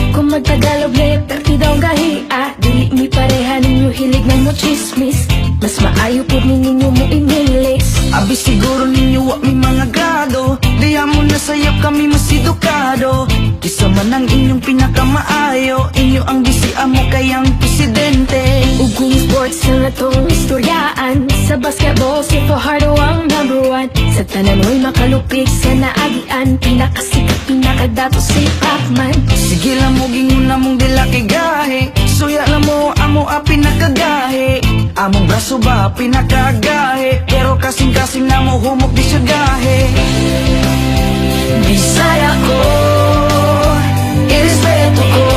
Kung magtagalog na pertidaw gahi dili mi pareha ninyo hilig na mo chismis. Mas maayo po ninyo mo English. Abi siguro ninyo wa mi mga grado, diya mo na sayap kami mas edukado. Kisa man ang inyong pinakamaayo, inyo ang bisi amo kayang presidente. Ug kung sports na natong istoryaan, sa basketball si Fajardo ang #1. Sa tanan mo'y makalupit sa naagian, pinakasikat pinakadato si Pacman. Sige lang mo gingon na mong dila kay gahe, suya lang mo amo a pinakagahe. Among braso ba pinakagahe, pero kasing-kasing na mo humok di siya gahe. Bisaya ko, irespeto ko,